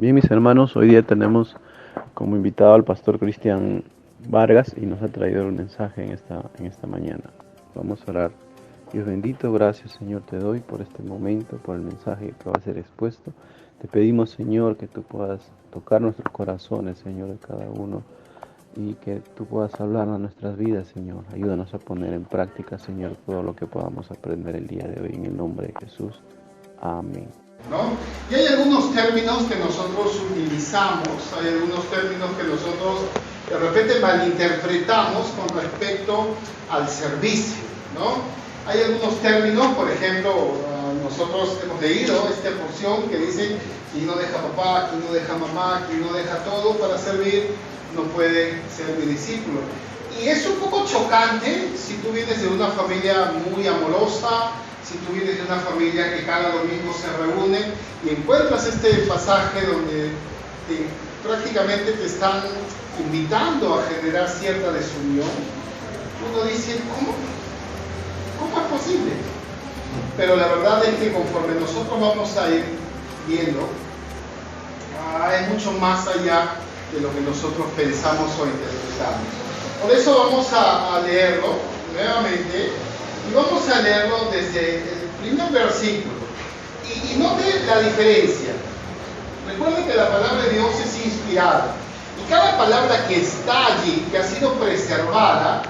Bien, mis hermanos, hoy día tenemos como invitado al pastor Cristian Vargas y nos ha traído un mensaje en esta mañana. Vamos a orar. Dios bendito, gracias Señor te doy por este momento, por el mensaje que va a ser expuesto. Te pedimos Señor que tú puedas tocar nuestros corazones, Señor, de cada uno y que tú puedas hablar a nuestras vidas, Señor. Ayúdanos a poner en práctica, Señor, todo lo que podamos aprender el día de hoy en el nombre de Jesús. Amén. ¿No? Y hay algunos términos que nosotros utilizamos, hay algunos términos que nosotros de repente malinterpretamos con respecto al servicio, ¿no? Hay algunos términos, por ejemplo, nosotros hemos leído esta porción que dice: quien no deja papá, quien no deja mamá, quien no deja todo para servir, no puede ser mi discípulo. Y es un poco chocante si tú vienes de una familia muy amorosa, si tú vienes de una familia que cada domingo se reúne y encuentras este pasaje donde prácticamente te están invitando a generar cierta desunión. Uno dice: ¿Cómo es posible? Pero la verdad es que conforme nosotros vamos a ir viendo, es mucho más allá de lo que nosotros pensamos o interpretamos. Por eso vamos a leerlo nuevamente. Y vamos a leerlo desde el primer versículo. Y note la diferencia. Recuerden que la palabra de Dios es inspirada. Y cada palabra que está allí, que ha sido preservada,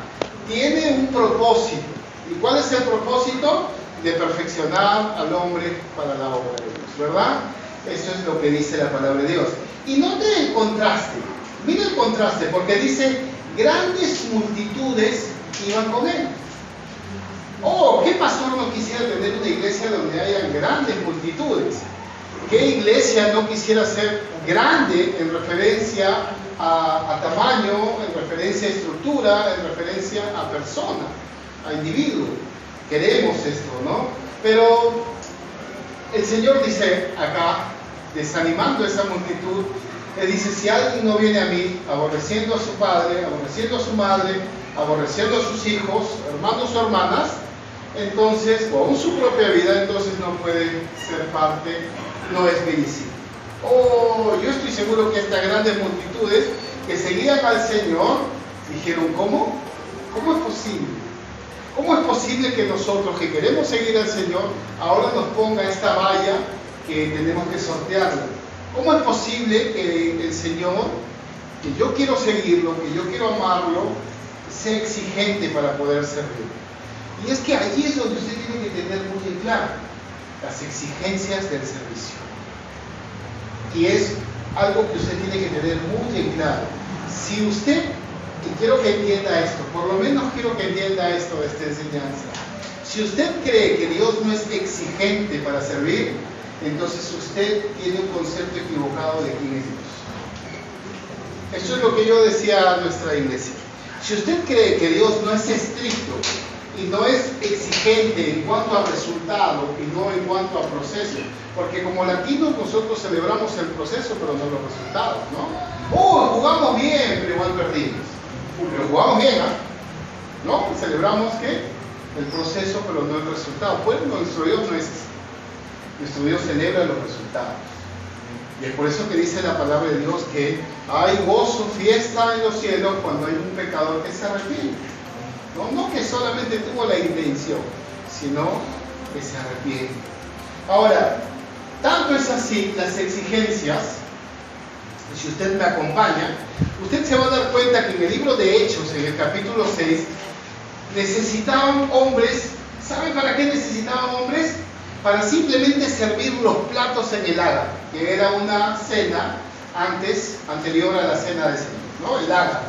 tiene un propósito. ¿Y cuál es el propósito? De perfeccionar al hombre para la obra de Dios, ¿verdad? Eso es lo que dice la palabra de Dios. Y note el contraste. Mira el contraste, porque dice: grandes multitudes iban con él. Oh, ¿qué pastor no quisiera tener una iglesia donde hayan grandes multitudes? ¿Qué iglesia no quisiera ser grande en referencia a tamaño, en referencia a estructura, en referencia a persona, a individuo? Queremos esto, ¿no? Pero el Señor dice acá, desanimando a esa multitud, le dice: si alguien no viene a mí, aborreciendo a su padre, aborreciendo a su madre, aborreciendo a sus hijos, hermanos o hermanas, entonces, o aún su propia vida, entonces no puede ser parte, no es mi discípulo. Oh, yo estoy seguro que estas grandes multitudes que seguían al Señor dijeron: ¿cómo? ¿Cómo es posible? ¿Cómo es posible que nosotros que queremos seguir al Señor ahora nos ponga esta valla que tenemos que sortearla? ¿Cómo es posible que el Señor, que yo quiero seguirlo, que yo quiero amarlo, sea exigente para poder servir? Y es que allí es donde usted tiene que tener muy en claro las exigencias del servicio. Y es algo que usted tiene que tener muy en claro. Si usted, y quiero que entienda esto, por lo menos quiero que entienda esto de esta enseñanza. Si usted cree que Dios no es exigente para servir, entonces usted tiene un concepto equivocado de quién es Dios. Eso es lo que yo decía a nuestra iglesia. Si usted cree que Dios no es estricto y no es exigente en cuanto a resultado y no en cuanto a proceso, porque como latinos nosotros celebramos el proceso pero no los resultados, ¿no? Jugamos bien pero igual perdimos. Pero jugamos bien, ¿no? Celebramos ¿qué? El proceso pero no el resultado. Pues nuestro Dios no es así. Nuestro Dios celebra los resultados. Y es por eso que dice la palabra de Dios que hay gozo, fiesta en los cielos cuando hay un pecador que se arrepiente. No que solamente tuvo la intención, sino que se arrepiente. Ahora, tanto es así las exigencias, si usted me acompaña, usted se va a dar cuenta que en el libro de Hechos, en el capítulo 6, necesitaban hombres. ¿Saben para qué necesitaban hombres? Para simplemente servir los platos en el Ágata, que era una cena anterior a la cena del Señor, ¿no? El Ágata.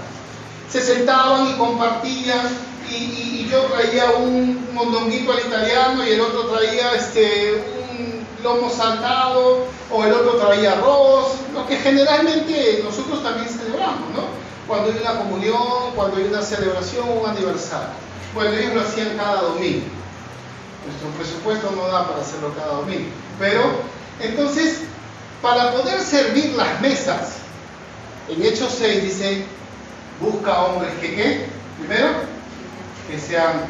Se sentaban y compartían, y yo traía un mondonguito al italiano y el otro traía un lomo saltado, o el otro traía arroz, lo que generalmente nosotros también celebramos, ¿no? Cuando hay una comunión, cuando hay una celebración, un aniversario. Bueno, ellos lo hacían cada domingo. Nuestro presupuesto no da para hacerlo cada domingo. Pero, entonces, para poder servir las mesas, en Hechos 6 dice: busca hombres que, ¿qué? Primero, que sean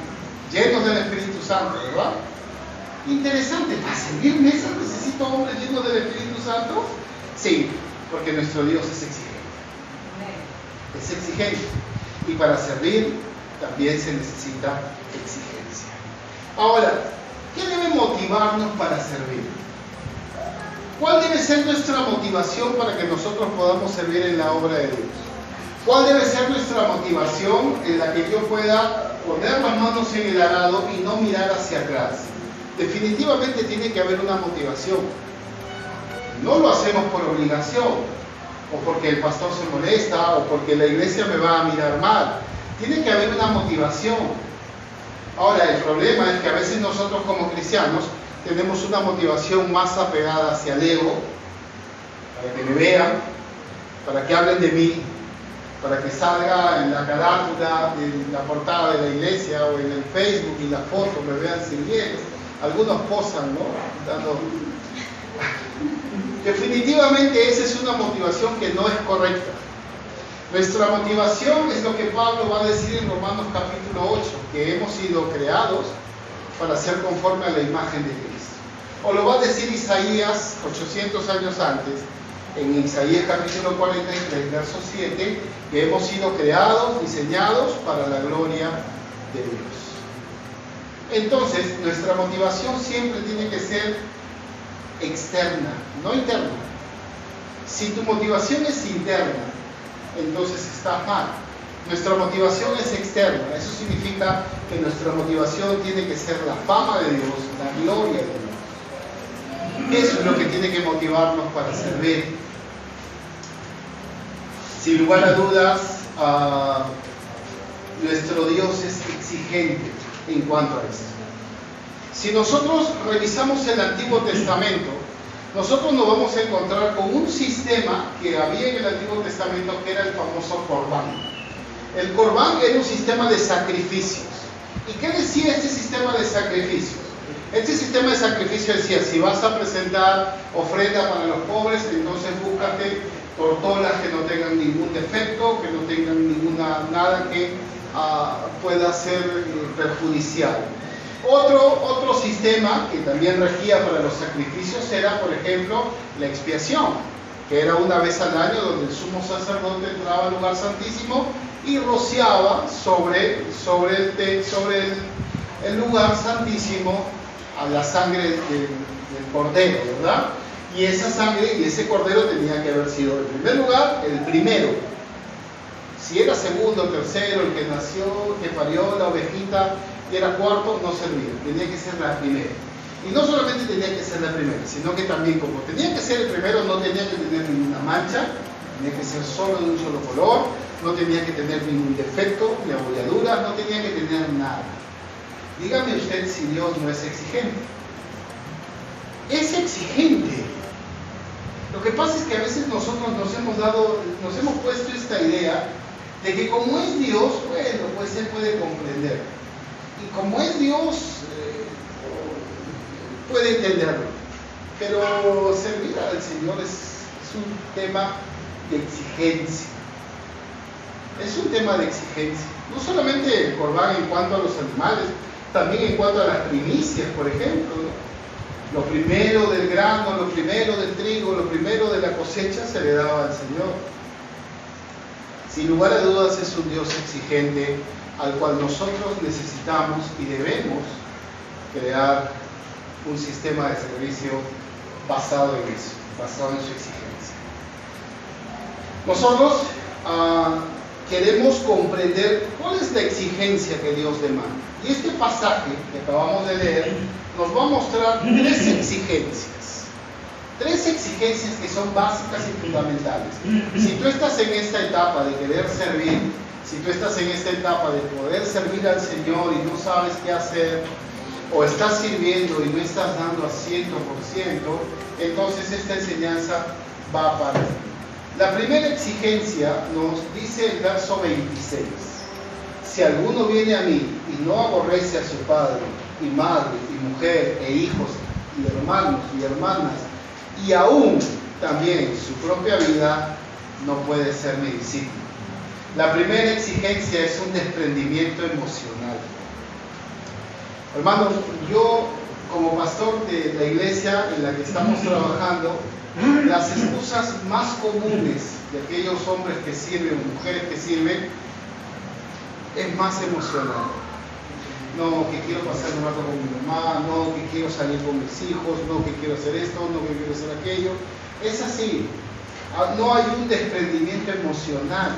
llenos del Espíritu Santo, ¿verdad? Interesante, para servir mesas necesito hombres llenos del Espíritu Santo. Sí, porque nuestro Dios es exigente. Es exigente. Y para servir también se necesita exigencia. Ahora, ¿qué debe motivarnos para servir? ¿Cuál debe ser nuestra motivación para que nosotros podamos servir en la obra de Dios? ¿Cuál debe ser nuestra motivación en la que yo pueda poner las manos en el arado y no mirar hacia atrás? Definitivamente tiene que haber una motivación. No lo hacemos por obligación, o porque el pastor se molesta, o porque la iglesia me va a mirar mal. Tiene que haber una motivación. Ahora, el problema es que a veces nosotros como cristianos tenemos una motivación más apegada hacia el ego, para que me vean, para que hablen de mí, para que salga en la carátula, en la portada de la iglesia o en el Facebook y la foto me vean sirviendo. Algunos posan, ¿no? Definitivamente esa es una motivación que no es correcta. Nuestra motivación es lo que Pablo va a decir en Romanos capítulo 8, que hemos sido creados para ser conforme a la imagen de Cristo. O lo va a decir Isaías 800 años antes, en Isaías capítulo 43, verso 7, que hemos sido creados, diseñados para la gloria de Dios. Entonces, nuestra motivación siempre tiene que ser externa, no interna. Si tu motivación es interna, entonces está mal. Nuestra motivación es externa. Eso significa que nuestra motivación tiene que ser la fama de Dios, la gloria de Dios. Eso es lo que tiene que motivarnos para servir. Sin lugar a dudas, nuestro Dios es exigente en cuanto a esto. Si nosotros revisamos el Antiguo Testamento, nosotros nos vamos a encontrar con un sistema que había en el Antiguo Testamento, que era el famoso Corbán. El Corbán era un sistema de sacrificios. ¿Y qué decía este sistema de sacrificios? Este sistema de sacrificios decía: si vas a presentar ofrenda para los pobres, entonces búscate tortolas que no tengan ningún defecto, que no tengan nada que pueda ser perjudicial. Otro sistema que también regía para los sacrificios era, por ejemplo, la expiación, que era una vez al año, donde el sumo sacerdote entraba al lugar santísimo y rociaba sobre el lugar santísimo a la sangre del cordero, ¿verdad? Y esa sangre y ese cordero tenía que haber sido, en primer lugar, el primero. Si era segundo, tercero, el que nació, que parió la ovejita, y era cuarto, no servía. Tenía que ser la primera. Y no solamente tenía que ser la primera, sino que también, como tenía que ser el primero, no tenía que tener ninguna mancha, tenía que ser solo de un solo color, no tenía que tener ningún defecto, ni abolladuras, no tenía que tener nada. Dígame usted si Dios no es exigente. Es exigente. Lo que pasa es que a veces nosotros nos hemos puesto esta idea de que como es Dios, bueno, pues Él puede comprender. Y como es Dios, puede entenderlo. Pero servir al Señor es un tema de exigencia. Es un tema de exigencia. No solamente el Corbán en cuanto a los animales, también en cuanto a las primicias, por ejemplo, ¿no? Lo primero del grano, lo primero del trigo, lo primero de la cosecha se le daba al Señor. Sin lugar a dudas es un Dios exigente al cual nosotros necesitamos y debemos crear un sistema de servicio basado en eso, basado en su exigencia. Nosotros queremos comprender cuál es la exigencia que Dios demanda. Y este pasaje que acabamos de leer nos va a mostrar tres exigencias que son básicas y fundamentales. Si tú estás en esta etapa de querer servir, si tú estás en esta etapa de poder servir al Señor y no sabes qué hacer, o estás sirviendo y no estás dando a 100%, entonces esta enseñanza va para ti. La primera exigencia nos dice el verso 26. Si alguno viene a mí y no aborrece a su padre y madre y mujer e hijos y hermanos y hermanas y aún también su propia vida, no puede ser mi discípulo. La primera exigencia es un desprendimiento emocional. Hermanos, yo como pastor de la iglesia en la que estamos trabajando, las excusas más comunes de aquellos hombres que sirven o mujeres que sirven es más emocional. No, que quiero pasar un rato con mi mamá, no, que quiero salir con mis hijos, no, que quiero hacer esto, no, que quiero hacer aquello. Es así. No hay un desprendimiento emocional.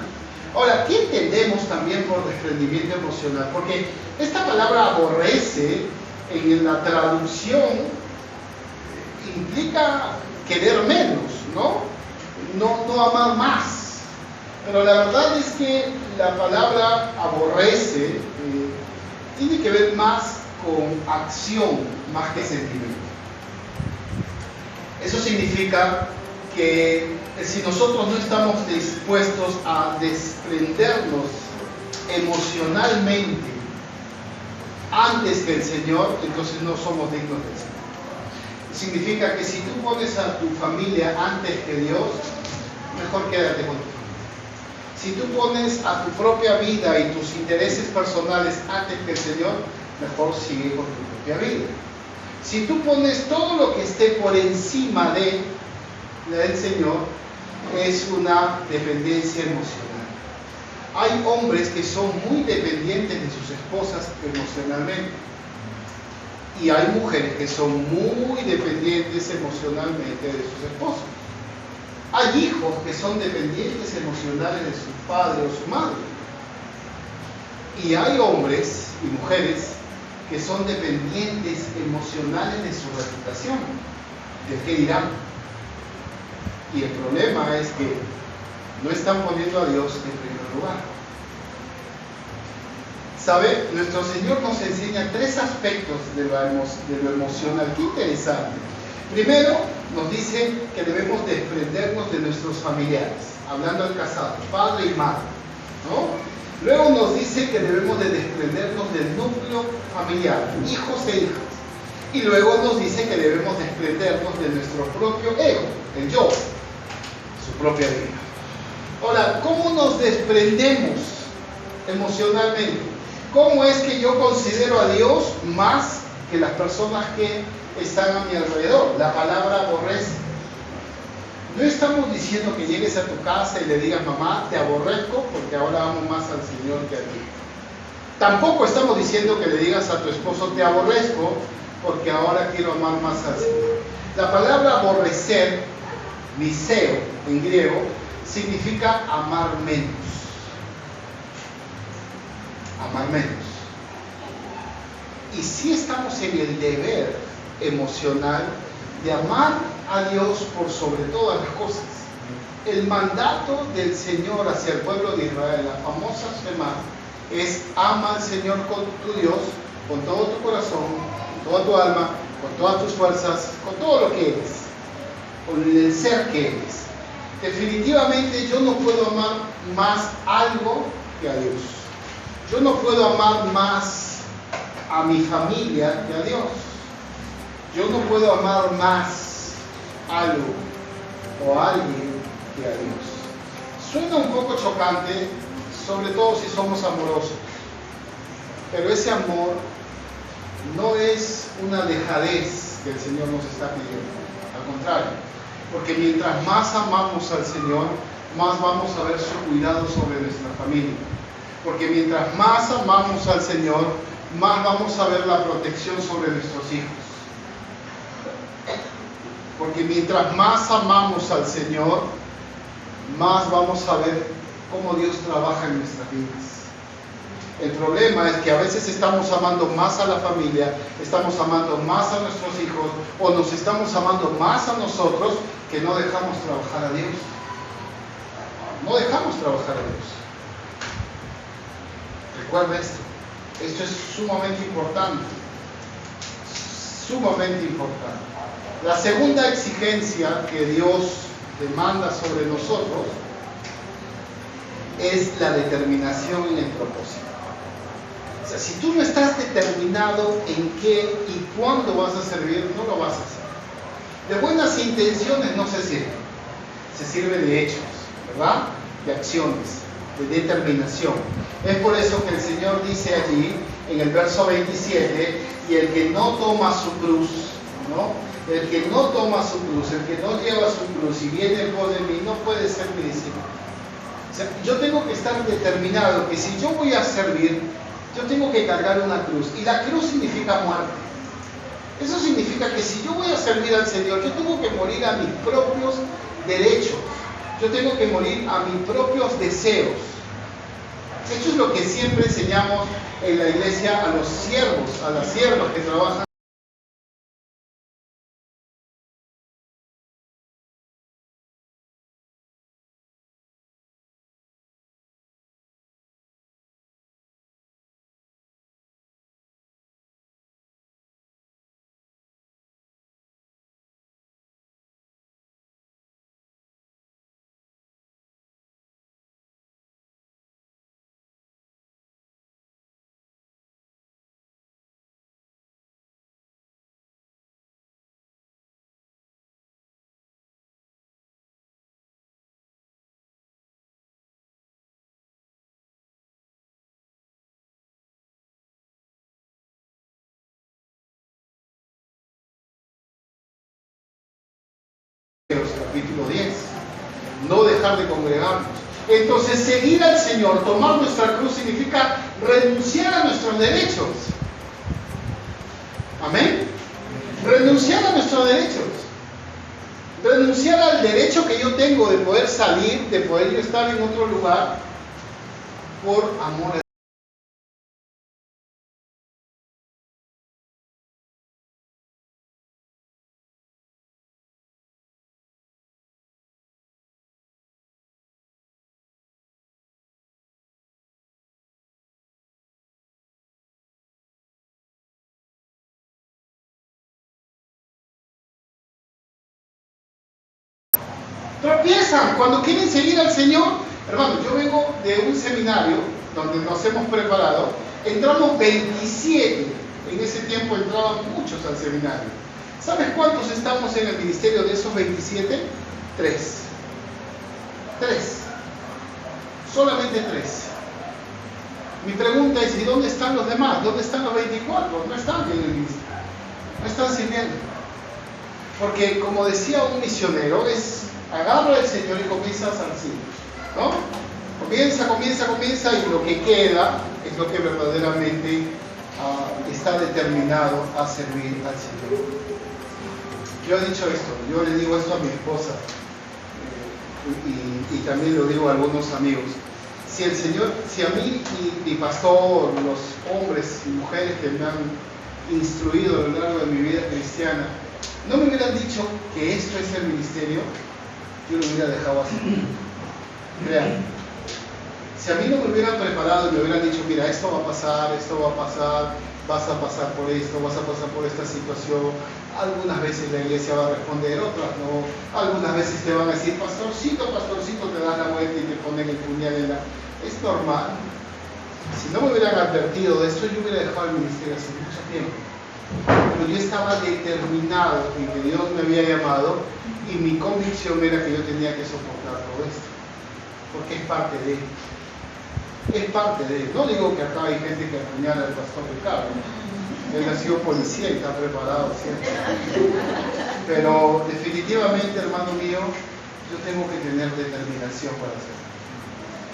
Ahora, ¿qué entendemos también por desprendimiento emocional? Porque esta palabra aborrece en la traducción implica querer menos, ¿no? No amar más. Pero la verdad es que la palabra aborrece tiene que ver más con acción más que sentimiento. Eso significa que si nosotros no estamos dispuestos a desprendernos emocionalmente antes que el Señor, entonces no somos dignos del Señor. Significa que si tú pones a tu familia antes que Dios, mejor quédate con tu familia. Si tú pones a tu propia vida y tus intereses personales antes que el Señor, mejor sigue con tu propia vida. Si tú pones todo lo que esté por encima del Señor, es una dependencia emocional. Hay hombres que son muy dependientes de sus esposas emocionalmente. Y hay mujeres que son muy dependientes emocionalmente de sus esposos. Hay hijos que son dependientes emocionales de su padre o su madre. Y hay hombres y mujeres que son dependientes emocionales de su reputación, de qué dirán. Y el problema es que no están poniendo a Dios en primer lugar. ¿Sabe? Nuestro Señor nos enseña 3 aspectos de lo emocional. Qué interesante. Primero, nos dice que debemos desprendernos de nuestros familiares, hablando del casado, padre y madre, ¿no? Luego nos dice que debemos de desprendernos del núcleo familiar, hijos e hijas. Y luego nos dice que debemos desprendernos de nuestro propio ego, el yo, su propia vida. Ahora, ¿cómo nos desprendemos emocionalmente? ¿Cómo es que yo considero a Dios más que las personas que están a mi alrededor? La palabra aborrece. No estamos diciendo que llegues a tu casa y le digas, mamá, te aborrezco porque ahora amo más al Señor que a ti. Tampoco estamos diciendo que le digas a tu esposo, te aborrezco porque ahora quiero amar más al Señor. La palabra aborrecer, miseo en griego, significa amar menos. Amar menos. Y sí estamos en el deber emocional de amar a Dios por sobre todas las cosas. El mandato del Señor hacia el pueblo de Israel, la famosa Shema, es ama al Señor con tu Dios, con todo tu corazón, con toda tu alma, con todas tus fuerzas, con todo lo que eres, con el ser que eres. Definitivamente yo no puedo amar más algo que a Dios. Yo no puedo amar más a mi familia que a Dios. Yo no puedo amar más algo o a alguien que a Dios. Suena un poco chocante, sobre todo si somos amorosos. Pero ese amor no es una dejadez que el Señor nos está pidiendo. Al contrario, porque mientras más amamos al Señor, más vamos a ver su cuidado sobre nuestra familia. Porque mientras más amamos al Señor, más vamos a ver la protección sobre nuestros hijos. Porque mientras más amamos al Señor, más vamos a ver cómo Dios trabaja en nuestras vidas. El problema es que a veces estamos amando más a la familia, estamos amando más a nuestros hijos, o nos estamos amando más a nosotros, que no dejamos trabajar a Dios. No dejamos trabajar a Dios. Recuerda esto. Esto es sumamente importante. Sumamente importante. La segunda exigencia que Dios demanda sobre nosotros es la determinación en el propósito. O sea, si tú no estás determinado en qué y cuándo vas a servir, no lo vas a hacer. De buenas intenciones no se sirve. Se sirve de hechos, ¿verdad? De acciones, de determinación. Es por eso que el Señor dice allí, en el verso 27, Y el que no toma su cruz, ¿no? El que no toma su cruz, el que no lleva su cruz y viene en pos de mí, no puede ser mi discípulo. O sea, yo tengo que estar determinado que si yo voy a servir, yo tengo que cargar una cruz. Y la cruz significa muerte. Eso significa que si yo voy a servir al Señor, yo tengo que morir a mis propios derechos. Yo tengo que morir a mis propios deseos. Esto es lo que siempre enseñamos en la iglesia a los siervos, a las siervas que trabajan. Capítulo 10, no dejar de congregarnos. Entonces, seguir al Señor, tomar nuestra cruz, significa renunciar a nuestros derechos. Amén. Renunciar a nuestros derechos. Renunciar al derecho que yo tengo de poder salir, de poder yo estar en otro lugar, por amor a Dios. Tropiezan cuando quieren seguir al Señor. Hermano, yo vengo de un seminario donde nos hemos preparado. Entramos 27. En ese tiempo entraban muchos al seminario. ¿Sabes cuántos estamos en el ministerio de esos 27? 3. Solamente 3. Mi pregunta es, ¿y dónde están los demás? ¿Dónde están los 24? No están en el ministerio. No están sirviendo. Porque como decía un misionero, agarra al Señor y comienza a servir, ¿no? Comienza y lo que queda es lo que verdaderamente está determinado a servir al Señor. Yo he dicho esto, yo le digo esto a mi esposa y también lo digo a algunos amigos. Si a mí y mi pastor, los hombres y mujeres que me han instruido a lo largo de mi vida cristiana, no me hubieran dicho que esto es el ministerio, yo lo hubiera dejado así. Vean, si a mí no me hubieran preparado y me hubieran dicho, mira, esto va a pasar, vas a pasar por esto, vas a pasar por esta situación, algunas veces la iglesia va a responder, otras no, algunas veces te van a decir, pastorcito, te dan la vuelta y te ponen el puñal en la... Es normal. Si no me hubieran advertido de esto, yo hubiera dejado el ministerio hace mucho tiempo. Pero yo estaba determinado en que Dios me había llamado y mi convicción era que yo tenía que soportar todo esto, porque es parte de él. Es parte de él. No digo que acá hay gente que apuñala al pastor Ricardo. Él ha sido policía y está preparado siempre. Pero definitivamente, hermano mío, yo tengo que tener determinación para hacerlo.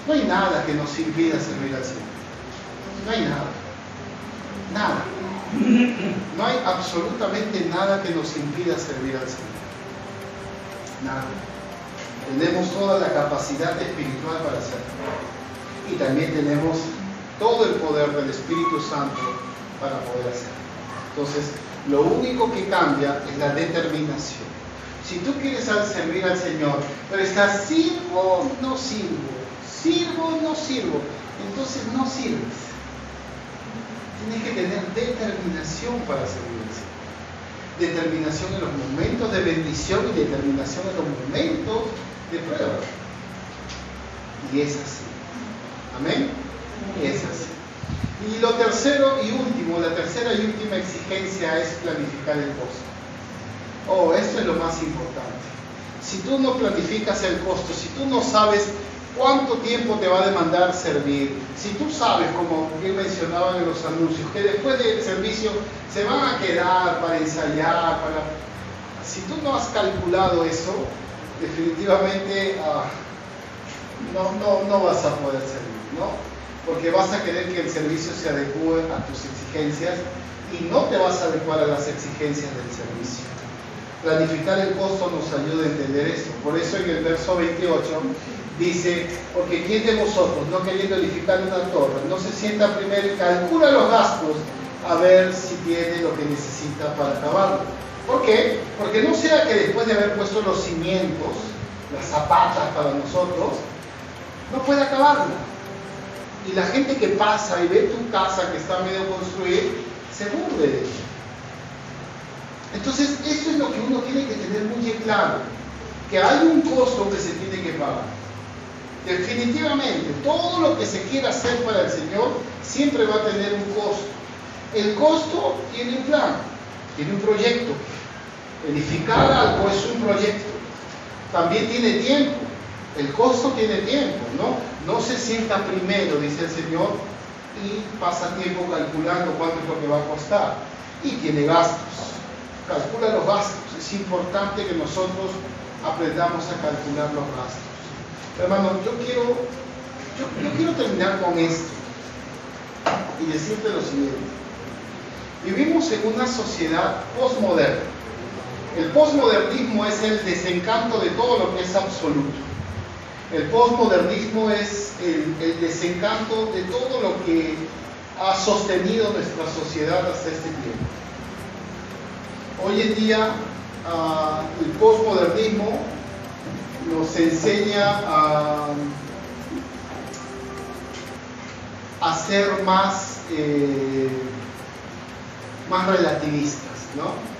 No hay nada que nos impida servir al Señor. No hay nada. Nada. No hay absolutamente nada que nos impida servir al Señor. Nada. Tenemos toda la capacidad espiritual para hacerlo. Y también tenemos todo el poder del Espíritu Santo para poder hacerlo. Entonces, lo único que cambia es la determinación. Si tú quieres servir al Señor, pero estás sirvo, no sirvo, entonces no sirves. Tienes que tener determinación para servir al Señor. Determinación en los momentos de bendición y determinación en los momentos de prueba. Y es así. Amén. Y es así. Y lo tercero y último, la tercera y última exigencia es planificar el costo. Esto es lo más importante. Si tú no planificas el costo, si tú no sabes ¿Cuánto tiempo te va a demandar servir? Si tú sabes, como bien mencionaban en los anuncios, que después del servicio se van a quedar para ensayar, si tú no has calculado eso, definitivamente no vas a poder servir, ¿no? Porque vas a querer que el servicio se adecue a tus exigencias y no te vas a adecuar a las exigencias del servicio. Planificar el costo nos ayuda a entender esto. Por eso en el verso 28 dice, porque ¿quién de vosotros, no queriendo edificar una torre, no se sienta primero y calcula los gastos a ver si tiene lo que necesita para acabarlo? ¿Por qué? Porque no sea que después de haber puesto los cimientos, las zapatas para nosotros, no pueda acabarla. Y la gente que pasa y ve tu casa que está medio construida, se burle de eso. Entonces, eso es lo que uno tiene que tener muy claro, que hay un costo que se tiene que pagar. Definitivamente, todo lo que se quiera hacer para el Señor siempre va a tener un costo. El costo tiene un plan, tiene un proyecto. Edificar algo es un proyecto. También tiene tiempo. El costo tiene tiempo, ¿no? No se sienta primero, dice el Señor, y pasa tiempo calculando cuánto es lo que va a costar. Y tiene gastos. Calcula los gastos. Es importante que nosotros aprendamos a calcular los gastos. Hermano, yo quiero terminar con esto y decirte lo siguiente. Vivimos en una sociedad postmoderna. El postmodernismo es el desencanto de todo lo que es absoluto. El postmodernismo es el desencanto de todo lo que ha sostenido nuestra sociedad hasta este tiempo. Hoy en día, el postmodernismo nos enseña a ser más relativistas, ¿no?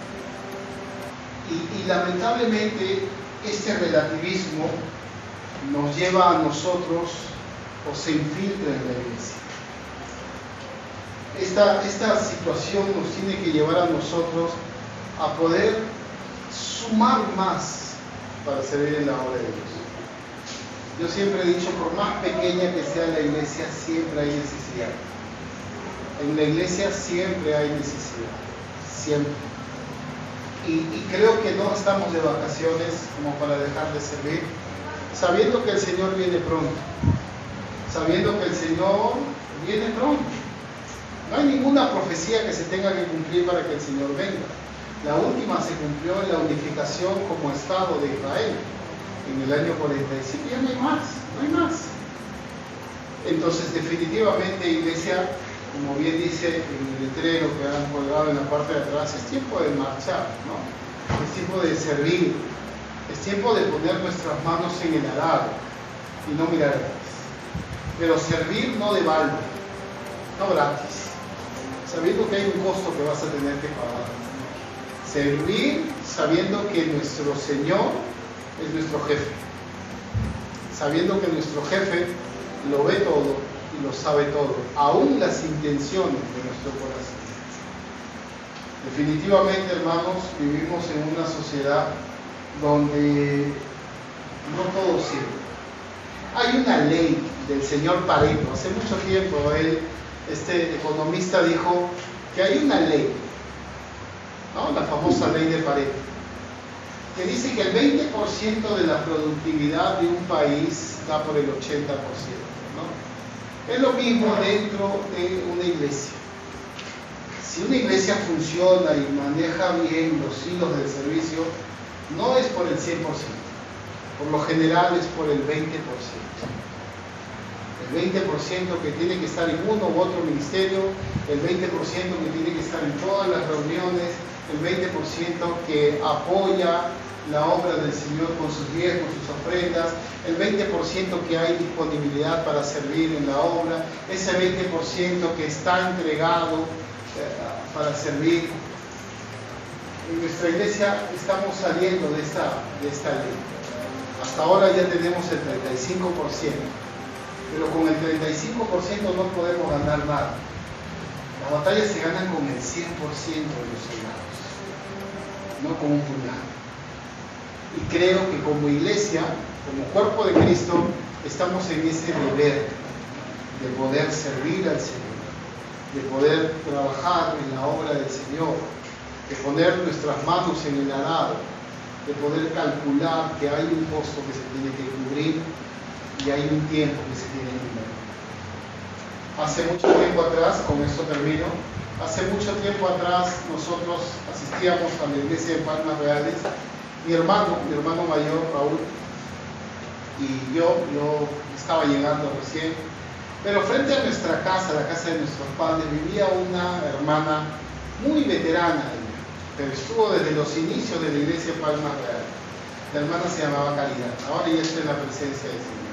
Y lamentablemente este relativismo nos lleva a nosotros o se infiltra en la iglesia. Esta situación nos tiene que llevar a nosotros a poder sumar más para servir en la obra de Dios. Yo siempre he dicho, por más pequeña que sea la iglesia, siempre hay necesidad. En la iglesia siempre hay necesidad, siempre. Y creo que no estamos de vacaciones como para dejar de servir, sabiendo que el Señor viene pronto. Sabiendo que el Señor viene pronto. No hay ninguna profecía que se tenga que cumplir para que el Señor venga. La última se cumplió en la unificación como Estado de Israel, en el año 45. Ya no hay más. Entonces, definitivamente, iglesia, como bien dice en el letrero que han colgado en la parte de atrás, es tiempo de marchar, ¿no? Es tiempo de servir, es tiempo de poner nuestras manos en el arado y no mirar atrás. Pero servir no de balde, no gratis, sabiendo que hay un costo que vas a tener que pagar. Servir sabiendo que nuestro Señor es nuestro jefe, sabiendo que nuestro jefe lo ve todo y lo sabe todo, aún las intenciones de nuestro corazón. Definitivamente, hermanos, vivimos en una sociedad donde no todo sirve. Hay una ley del señor Pareto. Hace mucho tiempo este economista dijo que hay una ley, ¿no? La famosa ley de Pareto, que dice que el 20% de la productividad de un país da por el 80%, ¿no? Es lo mismo dentro de una iglesia. Si una iglesia funciona y maneja bien los hilos del servicio, no es por el 100%, por lo general es por el 20%. El 20% que tiene que estar en uno u otro ministerio, el 20% que tiene que estar en todas las reuniones, el 20% que apoya la obra del Señor con sus diezmos, sus ofrendas, el 20% que hay disponibilidad para servir en la obra, ese 20% que está entregado para servir. En nuestra iglesia estamos saliendo de esta ley. Hasta ahora ya tenemos el 35%, pero con el 35% no podemos ganar nada. Las batallas se ganan con el 100% de los soldados, no con un puñado. Y creo que como iglesia, como cuerpo de Cristo, estamos en ese deber de poder servir al Señor, de poder trabajar en la obra del Señor, de poner nuestras manos en el arado, de poder calcular que hay un costo que se tiene que cubrir y hay un tiempo que se tiene que invertir. Hace mucho tiempo atrás, con esto termino, hace mucho tiempo atrás nosotros asistíamos a la iglesia de Palmas Reales, mi hermano mayor, Raúl, y yo estaba llegando recién, pero frente a nuestra casa, la casa de nuestros padres, vivía una hermana muy veterana, pero estuvo desde los inicios de la iglesia de Palmas Reales. La hermana se llamaba Caridad, ahora ya está en la presencia del Señor.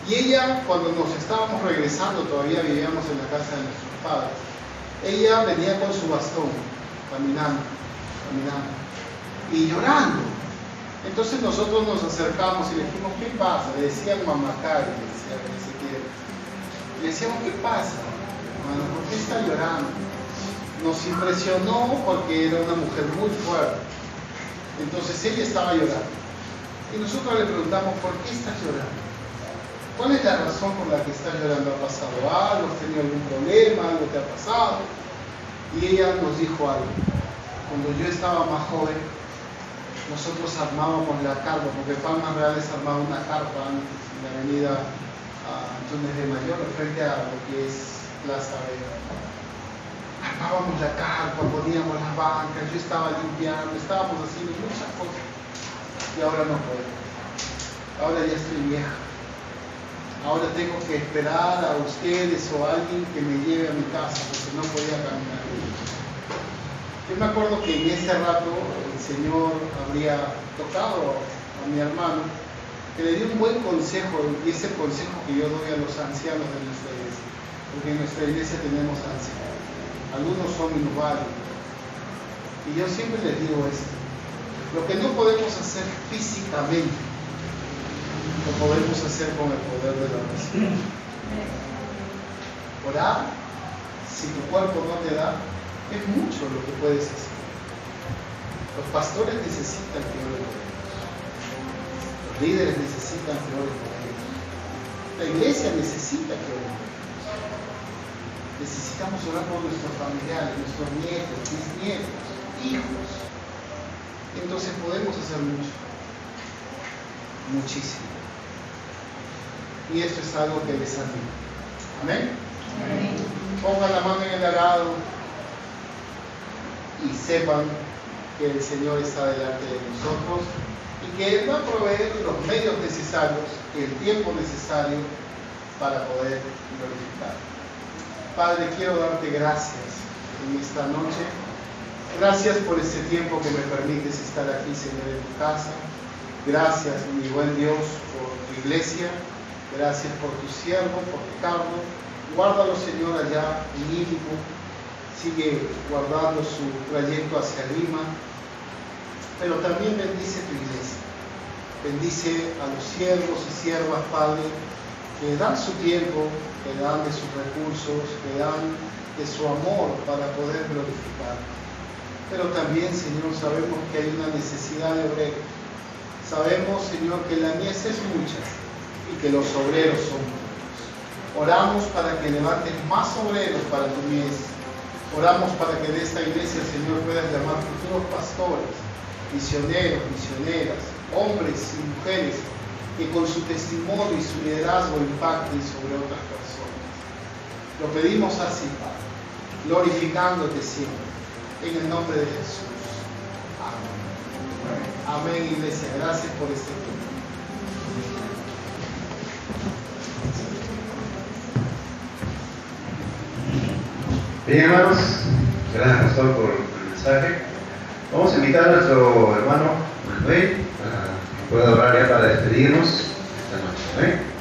Y ella, cuando nos estábamos regresando, todavía vivíamos en la casa de nuestros padres, ella venía con su bastón, caminando, y llorando. Entonces nosotros nos acercamos y le dijimos, ¿qué pasa? Le decían mamá Cari, le decían Ezequiel. Le decíamos, ¿qué pasa? Hermano, ¿por qué está llorando? Nos impresionó porque era una mujer muy fuerte. Entonces ella estaba llorando. Y nosotros le preguntamos, ¿por qué estás llorando? ¿Cuál es la razón por la que estás llorando? ¿Ha pasado algo? ¿Has tenido algún problema? ¿Algo te ha pasado? Y ella nos dijo algo. Cuando yo estaba más joven, nosotros armábamos la carpa, porque Palmas Reales armaba una carpa en la avenida Antunes de Mayor, frente a lo que es Plaza Vega. Armábamos la carpa, poníamos las bancas, yo estaba limpiando, estábamos haciendo muchas cosas. Y ahora no puedo. Ahora ya estoy vieja. Ahora tengo que esperar a ustedes o a alguien que me lleve a mi casa, porque no podía caminar. Yo me acuerdo que en ese rato el Señor habría tocado a mi hermano, que le dio un buen consejo, y ese consejo que yo doy a los ancianos de nuestra iglesia, porque en nuestra iglesia tenemos ancianos, algunos son minusválidos, y yo siempre les digo esto: lo que no podemos hacer físicamente, lo podemos hacer con el poder de la oración. Orar, si tu cuerpo no te da, es mucho lo que puedes hacer. Los pastores necesitan que oren por ellos. Los líderes necesitan que oren por ellos. La iglesia necesita que oren por ellos. Necesitamos orar por nuestros familiares, nuestros nietos, bisnietos, hijos. Entonces podemos hacer mucho. Muchísimo. Y esto es algo que les anima. Amén. Amén. Pongan la mano en el arado y sepan que el Señor está delante de nosotros y que Él va a proveer los medios necesarios y el tiempo necesario para poder glorificar. Padre, quiero darte gracias en esta noche. Gracias por este tiempo que me permites estar aquí, Señor, en tu casa. Gracias, mi buen Dios, por tu iglesia. Gracias por tu siervo, por Ricardo. Guárdalo, Señor, allá en Ílico. Sigue guardando su trayecto hacia Lima, pero también bendice tu iglesia, bendice a los siervos y siervas, Padre, que dan su tiempo, que dan de sus recursos, que dan de su amor para poder glorificar. Pero también, Señor, sabemos que hay una necesidad de obreros. Sabemos, Señor, que la mies es mucha y que los obreros son muchos. Oramos para que levantes más obreros para tu mies. Oramos para que de esta iglesia, Señor, puedas llamar futuros pastores, misioneros, misioneras, hombres y mujeres que con su testimonio y su liderazgo impacten sobre otras personas. Lo pedimos así, Padre, glorificándote siempre, en el nombre de Jesús. Amén. Amén, iglesia. Gracias por este tiempo. Bien, hermanos, gracias, pastor, por el mensaje. Vamos a invitar a nuestro hermano Manuel a que pueda orar ya para despedirnos esta noche. ¿Amén?